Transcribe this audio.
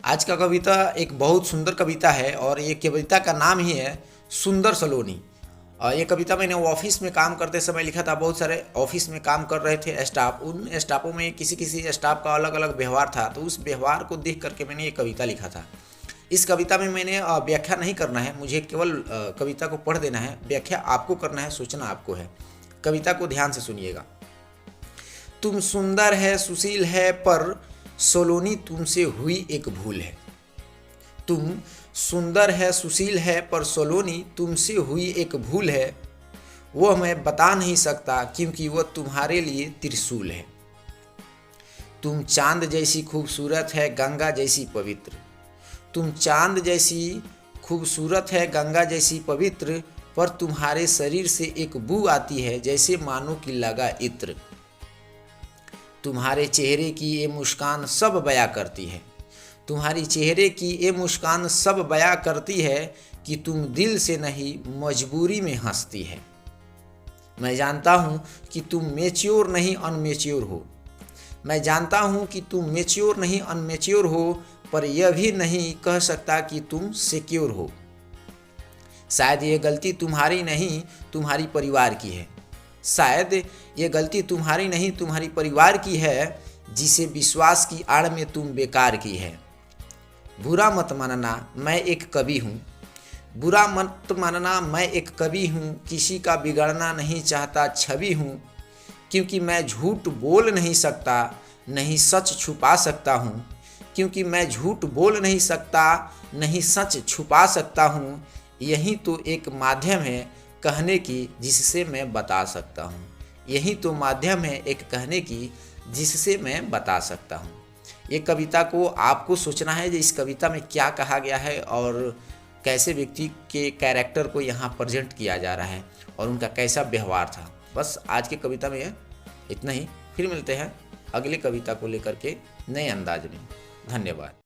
आज का कविता एक बहुत सुंदर कविता है और ये कविता का नाम ही है सुंदर सलोनी। ये कविता मैंने ऑफिस में काम करते समय लिखा था। बहुत सारे ऑफिस में काम कर रहे थे स्टाफ, उन स्टाफों में किसी किसी स्टाफ का अलग अलग व्यवहार था, तो उस व्यवहार को देख करके मैंने ये कविता लिखा था। इस कविता में मैंने व्याख्या नहीं करना है, मुझे केवल कविता को पढ़ देना है, व्याख्या आपको करना है, सोचना आपको है। कविता को ध्यान से सुनिएगा। तुम सुंदर है, सुशील है, पर सोलोनी तुमसे हुई एक भूल है। तुम सुंदर है, सुशील है, पर सोलोनी तुमसे हुई एक भूल है। वह मैं बता नहीं सकता क्योंकि वह तुम्हारे लिए त्रिशूल है। तुम चांद जैसी खूबसूरत है, गंगा जैसी पवित्र। तुम चांद जैसी खूबसूरत है, गंगा जैसी पवित्र, पर तुम्हारे शरीर से एक बू आती है जैसे मानो कि लगा इत्र। तुम्हारे चेहरे की ये मुस्कान सब बयां करती है। तुम्हारी चेहरे की ये मुस्कान सब बयां करती है कि तुम दिल से नहीं मजबूरी में हंसती है। मैं जानता हूँ कि तुम मैच्योर नहीं अनमैच्योर हो। मैं जानता हूँ कि तुम मैच्योर नहीं अनमैच्योर हो, पर यह भी नहीं कह सकता कि तुम सिक्योर हो। शायद ये गलती तुम्हारी नहीं, तुम्हारी परिवार की है। शायद ये गलती तुम्हारी नहीं, तुम्हारी परिवार की है, जिसे विश्वास की आड़ में तुम बेकार की है। बुरा मत मानना, मैं एक कवि हूँ। बुरा मत मानना, मैं एक कवि हूँ, किसी का बिगड़ना नहीं चाहता छवि हूँ। क्योंकि मैं झूठ बोल नहीं सकता, नहीं सच छुपा सकता हूँ। क्योंकि मैं झूठ बोल नहीं सकता, नहीं सच छुपा सकता हूँ। यही तो एक माध्यम है कहने की जिससे मैं बता सकता हूँ। यही तो माध्यम है एक कहने की जिससे मैं बता सकता हूँ। ये कविता को आपको सोचना है कि इस कविता में क्या कहा गया है और कैसे व्यक्ति के कैरेक्टर को यहाँ प्रेजेंट किया जा रहा है और उनका कैसा व्यवहार था। बस आज की कविता में इतना ही। फिर मिलते हैं अगली कविता को लेकर के नए अंदाज में। धन्यवाद।